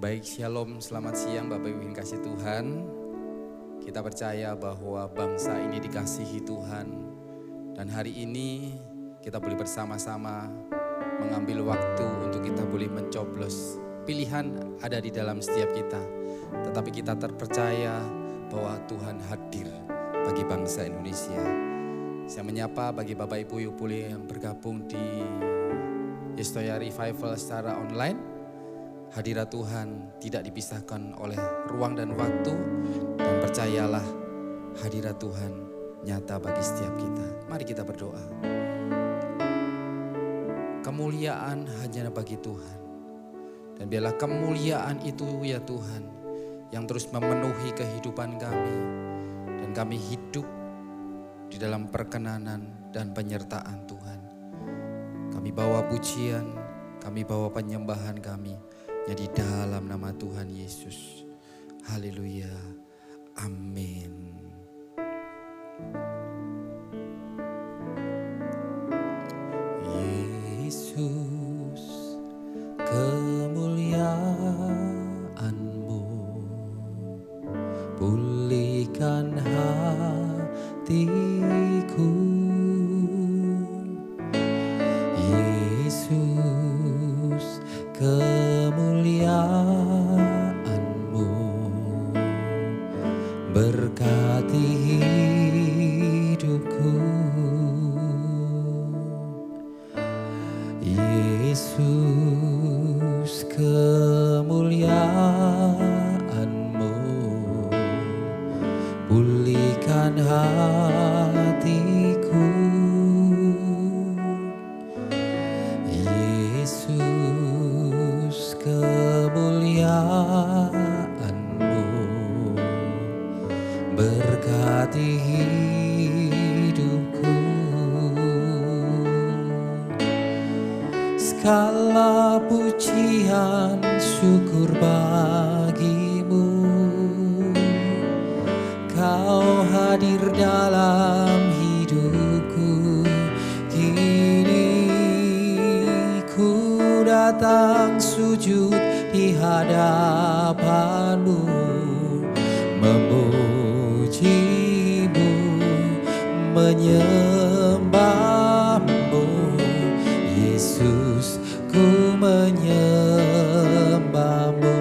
Baik, shalom, selamat siang Bapak Ibu yang kasih Tuhan. Kita percaya bahwa bangsa ini dikasihi Tuhan. Dan hari ini kita boleh bersama-sama mengambil waktu untuk kita boleh mencoblos. Pilihan ada di dalam setiap kita. Tetapi kita terpercaya bahwa Tuhan hadir bagi bangsa Indonesia. Saya menyapa bagi Bapak Ibu yang bergabung di Yestoya Revival secara online. Hadirat Tuhan tidak dipisahkan oleh ruang dan waktu, dan percayalah hadirat Tuhan nyata bagi setiap kita. Mari kita berdoa. Kemuliaan hanya bagi Tuhan, dan biarlah kemuliaan itu ya Tuhan yang terus memenuhi kehidupan kami, dan kami hidup di dalam perkenanan dan penyertaan Tuhan. Kami bawa pujian, kami bawa penyembahan kami di dalam nama Tuhan Yesus. Haleluya. Amin. Yesus, kemuliaan-Mu pulihkan hatiku. Yesus, kemuliaan-Mu berkati hidupku. Yesus, kemuliaan-Mu pulihkan hatiku. Yesus, kemuliaan-Mu berkati hidupku. Segala pujian syukur bagi-Mu, Kau hadir dalam hidupku. Kini ku datang sujud di hadapan-Mu, memuji-Mu, menyembah-Mu. Yesus, ku menyembah-Mu.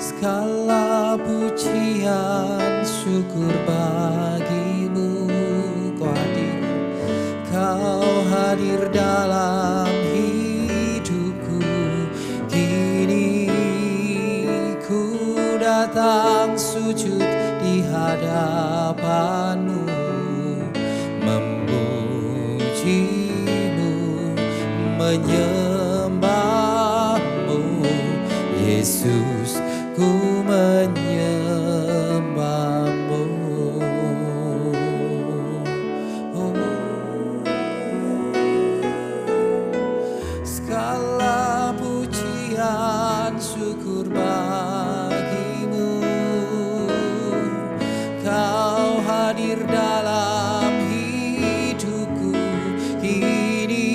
Segala pujian syukur bagi-Mu. Kau hadir dalam hidupku. Kini ku datang sujud di hadapan-Mu, memuji-Mu, menyembah-Mu. Yesus, ku menyembah-Mu. Segala pujian syukur bagi-Mu. Kau hadir dalam hidupku. Kini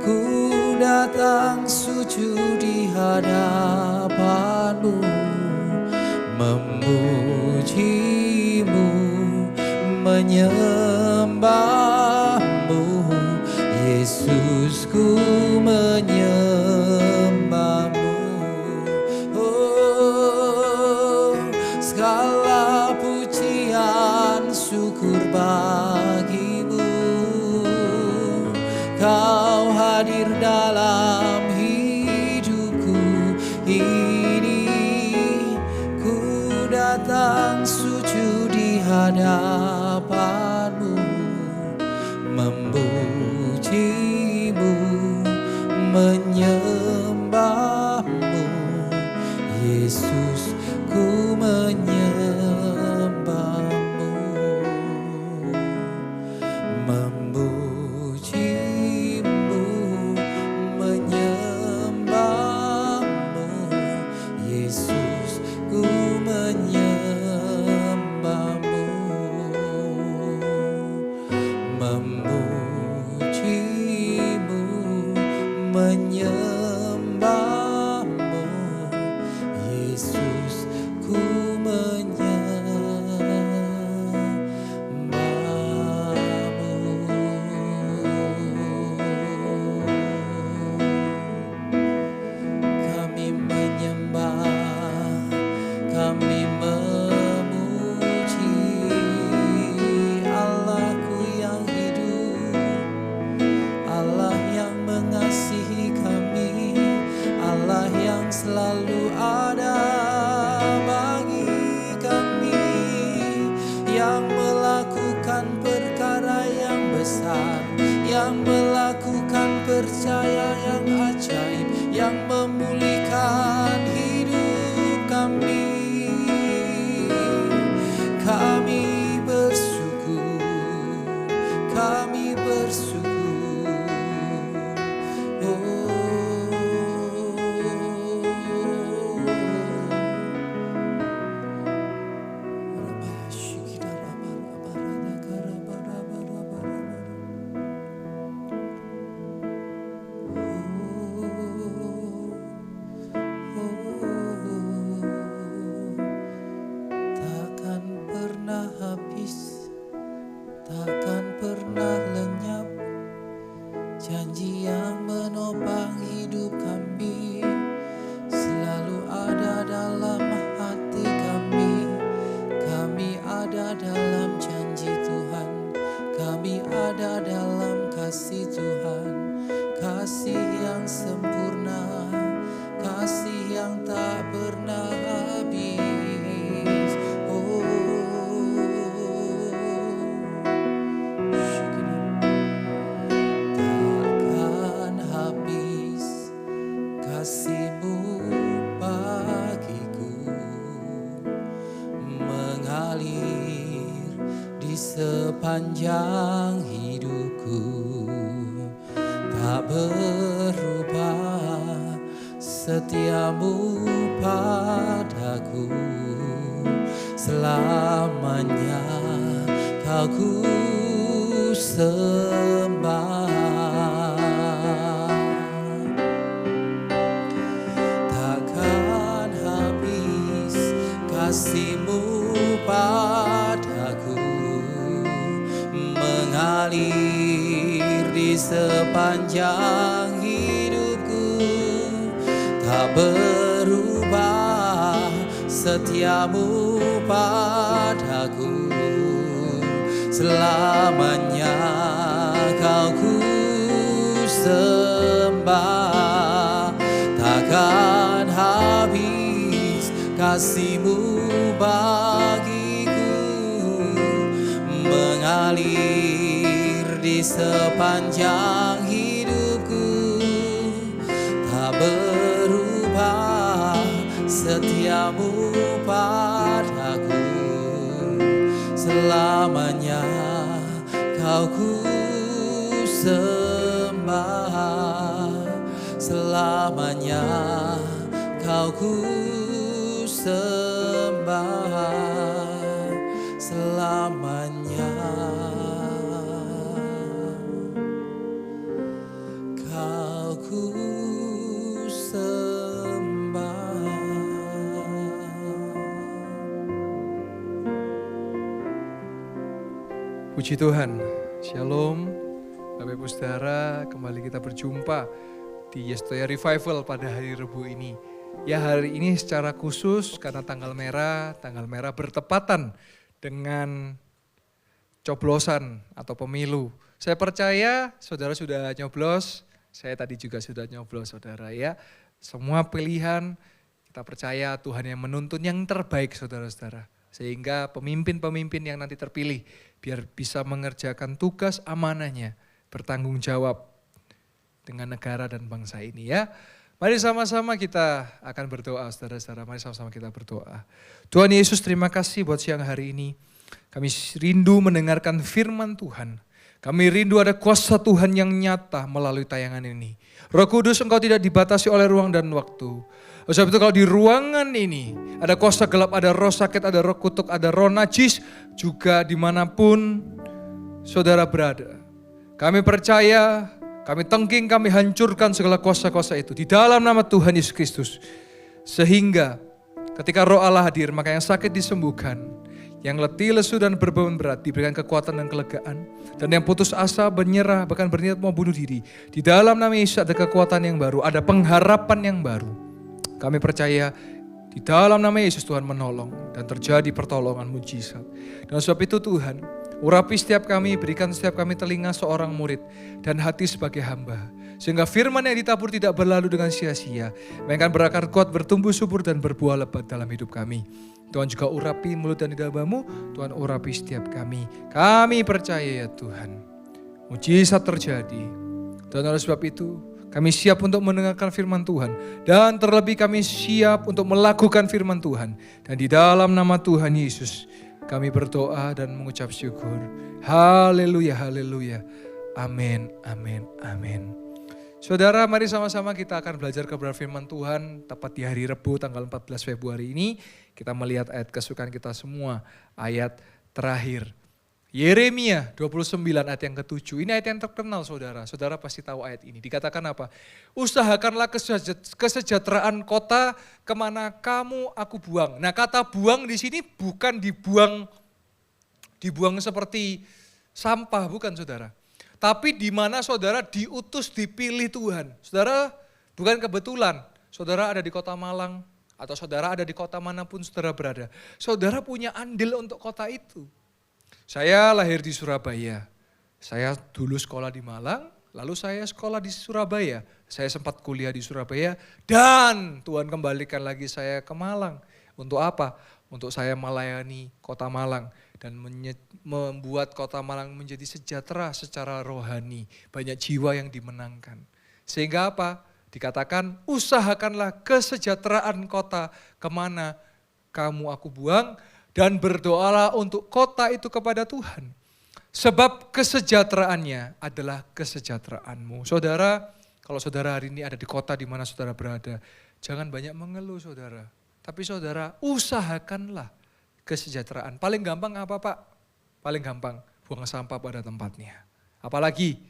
ku datang sujud di hadapan-Mu, memuji-Mu, menyembah-Mu. Yesus, ku menyembah-Mu. Oh, segala pujian syukur bagi-Mu. Kau hadir dalam hidupku. Ini ku datang sujud di hadapan-Mu, memuji-Mu, menyembah-Mu. Yesus, ku menyembah-Mu, memuji-Mu, menyembah-Mu. Yesus, ku menyembah-Mu, memuji-Mu, menyembahmu, Yesus, ku selalu ada bagi kami, yang melakukan perkara yang besar, yang melakukan percaya yang ajaib, yang memulihkan hidup kami. Kami bersyukur, kami bersyukur. Takkan pernah lenyap janji yang menopang hidup kami, selalu ada dalam hati kami. Kami ada dalam janji Tuhan, kami ada dalam kasih Tuhan. Kasih yang sempurna, kasih yang tak pernah habis. Kasih-Mu bagiku mengalir di sepanjang hidupku, tak berubah setia-Mu padaku. Selamanya Kau ku sembah. Kasih-Mu padaku mengalir di sepanjang hidupku, tak berubah setia-Mu padaku. Selamanya Kau ku sembah, takkan habis kasih-Mu bagiku, mengalir di sepanjang hidupku, tak berubah setia-Mu padaku. Selamanya Kau ku sembah, selamanya Kau ku sembah, selamanya Kau ku sembah. Puji Tuhan, Shalom Bapak Ibu Saudara, kembali kita berjumpa di Yestoya Revival pada hari Rabu ini. Ya, hari ini secara khusus karena tanggal merah bertepatan dengan coblosan atau pemilu. Saya percaya saudara sudah nyoblos, saya tadi juga sudah nyoblos saudara ya. Semua pilihan kita percaya Tuhan yang menuntun yang terbaik saudara-saudara. Sehingga pemimpin-pemimpin yang nanti terpilih biar bisa mengerjakan tugas amanahnya, bertanggung jawab dengan negara dan bangsa ini ya. Mari sama-sama kita akan berdoa saudara-saudara, mari sama-sama kita berdoa. Tuhan Yesus, terima kasih buat siang hari ini. Kami rindu mendengarkan firman Tuhan. Kami rindu ada kuasa Tuhan yang nyata melalui tayangan ini. Roh Kudus, Engkau tidak dibatasi oleh ruang dan waktu. Sebab itu kalau di ruangan ini ada kuasa gelap, ada roh sakit, ada roh kutuk, ada roh najis, juga dimanapun saudara berada. Kami percaya Kami tengking, kami hancurkan segala kuasa-kuasa itu di dalam nama Tuhan Yesus Kristus. Sehingga ketika Roh Allah hadir, maka yang sakit disembuhkan, yang letih, lesu dan berbeban berat diberikan kekuatan dan kelegaan, dan yang putus asa, menyerah, bahkan berniat mau bunuh diri, di dalam nama Yesus ada kekuatan yang baru, ada pengharapan yang baru. Kami percaya di dalam nama Yesus Tuhan menolong dan terjadi pertolongan mujizat. Dan sebab itu Tuhan, urapi setiap kami, berikan setiap kami telinga seorang murid dan hati sebagai hamba. Sehingga firman yang ditabur tidak berlalu dengan sia-sia, melainkan berakar kuat, bertumbuh subur dan berbuah lebat dalam hidup kami. Tuhan juga urapi mulut dan lidah-Mu, Tuhan urapi setiap kami. Kami percaya ya Tuhan, mujizat terjadi. Dan oleh sebab itu, kami siap untuk mendengarkan firman Tuhan. Dan terlebih kami siap untuk melakukan firman Tuhan. Dan di dalam nama Tuhan Yesus, kami berdoa dan mengucap syukur. Haleluya, haleluya. Amin, amin, amin. Saudara, mari sama-sama kita akan belajar kebenaran firman Tuhan. Tepat di hari Rebu tanggal 14 Februari ini, kita melihat ayat kesukaan kita semua. Ayat terakhir. Yeremia 29 ayat yang ke-7. Ini ayat yang terkenal saudara. Saudara pasti tahu ayat ini. Dikatakan apa? Usahakanlah kesejahteraan kota kemana kamu aku buang. Nah, kata buang di sini bukan dibuang seperti sampah, bukan saudara. Tapi di mana saudara diutus, dipilih Tuhan. Saudara bukan kebetulan. Saudara ada di kota Malang atau saudara ada di kota manapun saudara berada. Saudara punya andil untuk kota itu. Saya lahir di Surabaya, saya dulu sekolah di Malang, lalu saya sekolah di Surabaya. Saya sempat kuliah di Surabaya dan Tuhan kembalikan lagi saya ke Malang. Untuk apa? Untuk saya melayani kota Malang dan membuat kota Malang menjadi sejahtera secara rohani. Banyak jiwa yang dimenangkan. Sehingga apa? Dikatakan usahakanlah kesejahteraan kota kemana kamu aku buang. Dan berdoalah untuk kota itu kepada Tuhan. Sebab kesejahteraannya adalah kesejahteraanmu. Saudara, kalau saudara hari ini ada di kota di mana saudara berada, jangan banyak mengeluh saudara. Tapi saudara, usahakanlah kesejahteraan. Paling gampang apa Pak? Paling gampang buang sampah pada tempatnya. Apalagi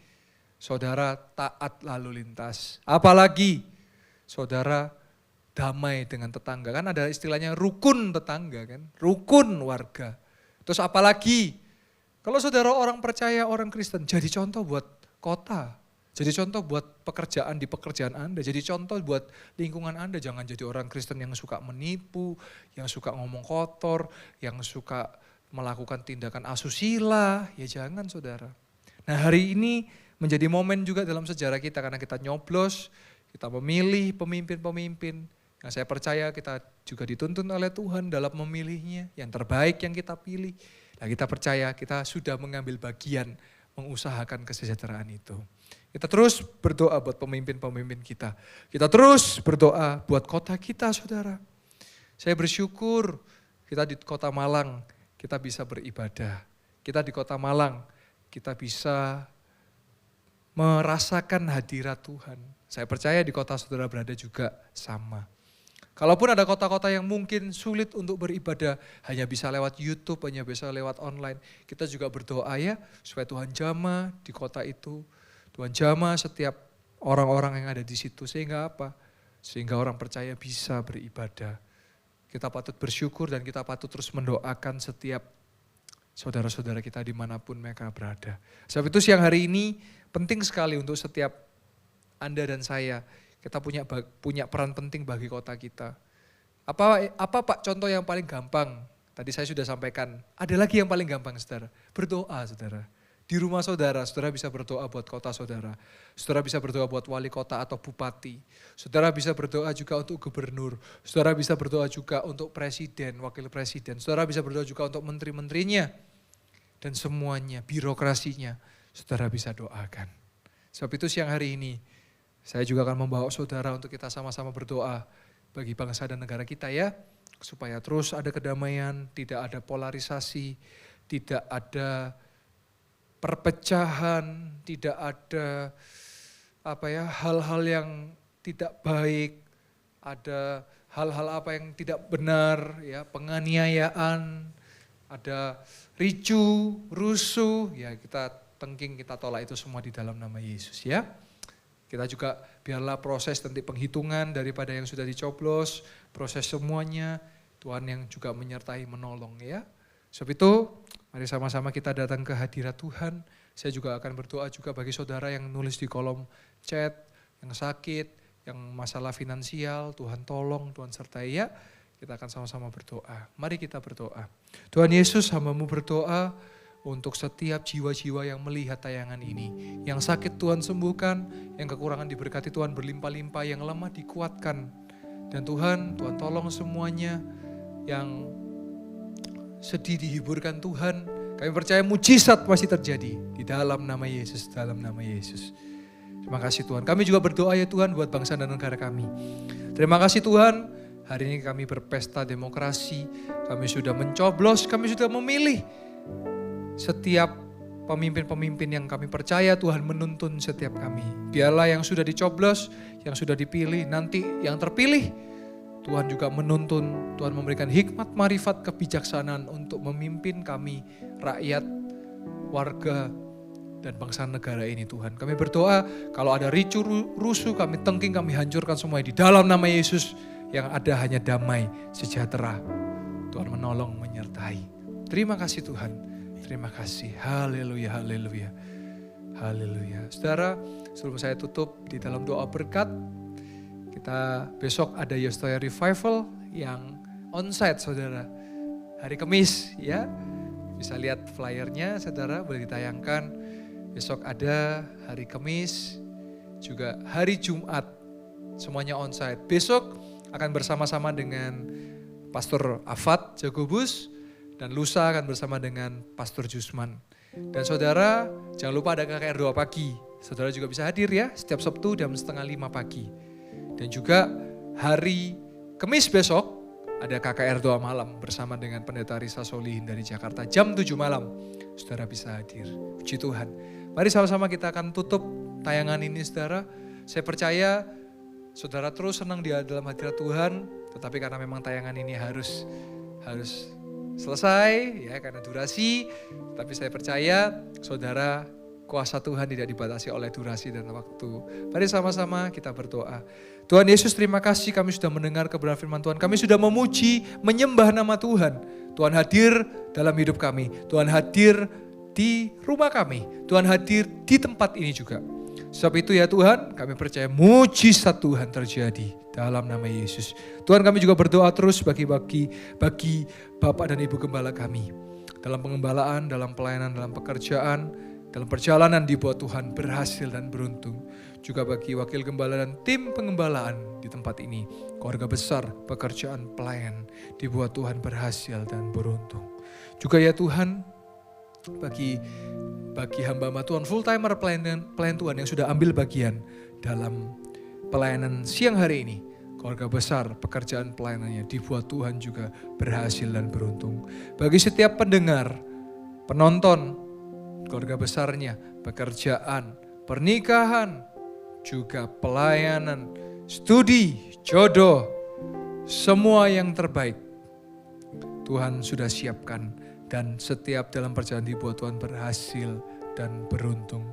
saudara taat lalu lintas. Apalagi saudara damai dengan tetangga, kan ada istilahnya rukun tetangga kan, rukun warga. Terus apalagi, kalau saudara orang percaya, orang Kristen, jadi contoh buat kota, jadi contoh buat pekerjaan di pekerjaan Anda, jadi contoh buat lingkungan Anda. Jangan jadi orang Kristen yang suka menipu, yang suka ngomong kotor, yang suka melakukan tindakan asusila, ya jangan saudara. Nah hari ini menjadi momen juga dalam sejarah kita karena kita nyoblos, kita memilih pemimpin-pemimpin. Yang saya percaya kita juga dituntun oleh Tuhan dalam memilihnya, yang terbaik yang kita pilih. Nah kita percaya kita sudah mengambil bagian mengusahakan kesejahteraan itu. Kita terus berdoa buat pemimpin-pemimpin kita. Kita terus berdoa buat kota kita saudara. Saya bersyukur kita di kota Malang kita bisa beribadah. Kita di kota Malang kita bisa merasakan hadirat Tuhan. Saya percaya di kota saudara berada juga sama. Kalaupun ada kota-kota yang mungkin sulit untuk beribadah, hanya bisa lewat YouTube, hanya bisa lewat online. Kita juga berdoa ya, supaya Tuhan jamah di kota itu. Tuhan jamah setiap orang-orang yang ada di situ. Sehingga apa? Sehingga orang percaya bisa beribadah. Kita patut bersyukur dan kita patut terus mendoakan setiap saudara-saudara kita dimanapun mereka berada. Sebab itu siang hari ini penting sekali untuk setiap Anda dan saya. Kita punya peran penting bagi kota kita. Apa Pak contoh yang paling gampang? Tadi saya sudah sampaikan. Ada lagi yang paling gampang saudara. Berdoa saudara. Di rumah saudara, saudara bisa berdoa buat kota saudara. Saudara bisa berdoa buat wali kota atau bupati. Saudara bisa berdoa juga untuk gubernur. Saudara bisa berdoa juga untuk presiden, wakil presiden. Saudara bisa berdoa juga untuk menteri-menterinya. Dan semuanya, birokrasinya, saudara bisa doakan. Sebab itu siang hari ini, saya juga akan membawa saudara untuk kita sama-sama berdoa bagi bangsa dan negara kita ya. Supaya terus ada kedamaian, tidak ada polarisasi, tidak ada perpecahan, tidak ada hal-hal yang tidak baik, ada hal-hal apa yang tidak benar, ya penganiayaan, ada ricu, rusuh, ya kita tengking, kita tolak itu semua di dalam nama Yesus ya. Kita juga biarlah proses nanti penghitungan daripada yang sudah dicoblos, proses semuanya, Tuhan yang juga menyertai, menolong ya. Sebab itu, mari sama-sama kita datang ke hadirat Tuhan. Saya juga akan berdoa juga bagi saudara yang nulis di kolom chat, yang sakit, yang masalah finansial, Tuhan tolong, Tuhan sertai ya. Kita akan sama-sama berdoa. Mari kita berdoa. Tuhan Yesus, hamba-Mu berdoa untuk setiap jiwa-jiwa yang melihat tayangan ini. Yang sakit Tuhan sembuhkan, yang kekurangan diberkati Tuhan berlimpah-limpah, yang lemah dikuatkan. Dan Tuhan tolong semuanya, yang sedih dihiburkan Tuhan. Kami percaya mujizat pasti terjadi di dalam nama Yesus, dalam nama Yesus. Terima kasih Tuhan. Kami juga berdoa ya Tuhan buat bangsa dan negara kami. Terima kasih Tuhan, hari ini kami berpesta demokrasi, kami sudah mencoblos, kami sudah memilih. Setiap pemimpin-pemimpin yang kami percaya Tuhan menuntun setiap kami. Biarlah yang sudah dicoblos, yang sudah dipilih, nanti yang terpilih Tuhan juga menuntun, Tuhan memberikan hikmat, marifat, kebijaksanaan untuk memimpin kami, rakyat, warga, dan bangsa negara ini Tuhan. Kami berdoa kalau ada ricu, rusuh, kami tengking, kami hancurkan semuanya di dalam nama Yesus. Yang ada hanya damai, sejahtera. Tuhan menolong, menyertai. Terima kasih Tuhan. Terima kasih. Haleluya, haleluya. Haleluya. Saudara, sebelum saya tutup di dalam doa berkat, kita besok ada Yestoya Revival yang onsite saudara. Hari Kamis ya. Bisa lihat flyernya saudara, boleh ditayangkan. Besok ada hari Kamis, juga hari Jumat. Semuanya onsite. Besok akan bersama-sama dengan Pastor Afat Jagobus. Dan lusa akan bersama dengan Pastor Jusman. Dan saudara, jangan lupa ada KKR 2 pagi. Saudara juga bisa hadir ya, setiap Sabtu jam 4:30 pagi. Dan juga hari Kamis besok ada KKR 2 malam bersama dengan Pendeta Risa Solihin dari Jakarta jam 7 malam. Saudara bisa hadir. Puji Tuhan. Mari sama-sama kita akan tutup tayangan ini saudara. Saya percaya saudara terus senang di dalam hadirat Tuhan. Tetapi karena memang tayangan ini harus selesai ya karena durasi, tapi saya percaya saudara kuasa Tuhan tidak dibatasi oleh durasi dan waktu. Mari sama-sama kita berdoa. Tuhan Yesus terima kasih kami sudah mendengar kebenaran firman Tuhan. Kami sudah memuji, menyembah nama Tuhan. Tuhan hadir dalam hidup kami. Tuhan hadir di rumah kami. Tuhan hadir di tempat ini juga. Sebab itu ya Tuhan, kami percaya mujizat Tuhan terjadi dalam nama Yesus. Tuhan kami juga berdoa terus bagi Bapak dan Ibu Gembala kami. Dalam pengembalaan, dalam pelayanan, dalam pekerjaan, dalam perjalanan dibuat Tuhan berhasil dan beruntung. Juga bagi Wakil Gembala dan tim pengembalaan di tempat ini. Keluarga besar, pekerjaan, pelayan dibuat Tuhan berhasil dan beruntung. Juga ya Tuhan, bagi hamba-hamba Tuhan full timer pelayan Tuhan yang sudah ambil bagian dalam pelayanan siang hari ini. Keluarga besar pekerjaan pelayanannya dibuat Tuhan juga berhasil dan beruntung. Bagi setiap pendengar, penonton, keluarga besarnya, pekerjaan, pernikahan, juga pelayanan, studi, jodoh, semua yang terbaik Tuhan sudah siapkan. Dan setiap dalam perjalanan dibuat Tuhan berhasil dan beruntung.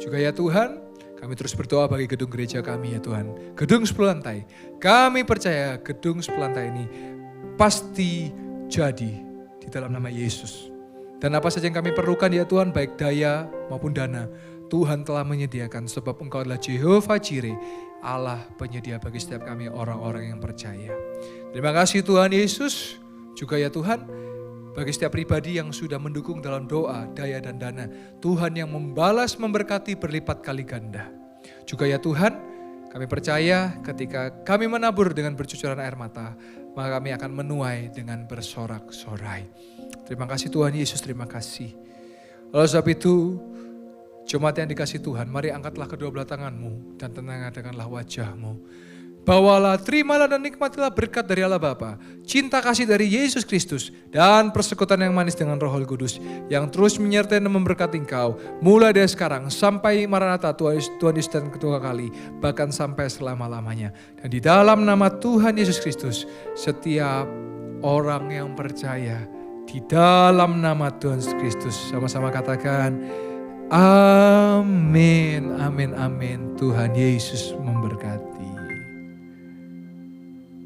Juga ya Tuhan, kami terus berdoa bagi gedung gereja kami ya Tuhan. Gedung 10 lantai. Kami percaya gedung 10 lantai ini pasti jadi di dalam nama Yesus. Dan apa saja yang kami perlukan ya Tuhan, baik daya maupun dana, Tuhan telah menyediakan sebab Engkau adalah Jehovah Jireh, Allah penyedia bagi setiap kami orang-orang yang percaya. Terima kasih Tuhan Yesus. Juga ya Tuhan, bagi setiap pribadi yang sudah mendukung dalam doa, daya dan dana, Tuhan yang membalas, memberkati berlipat kali ganda. Juga ya Tuhan, kami percaya ketika kami menabur dengan bercucuran air mata, maka kami akan menuai dengan bersorak-sorai. Terima kasih Tuhan Yesus, terima kasih. Oleh sebab itu, jemaat yang dikasih Tuhan, mari angkatlah kedua belah tanganmu dan tenang-tenanglah wajahmu. Bawalah, terimalah dan nikmatilah berkat dari Allah Bapa, cinta kasih dari Yesus Kristus, dan persekutuan yang manis dengan Roh Kudus, yang terus menyertai dan memberkati engkau, mulai dari sekarang sampai Maranatha Tuhan Yesus dan kedua kali, bahkan sampai selama-lamanya. Dan di dalam nama Tuhan Yesus Kristus, setiap orang yang percaya, di dalam nama Tuhan Yesus Kristus, sama-sama katakan, Amin, amin, amin. Tuhan Yesus memberkati.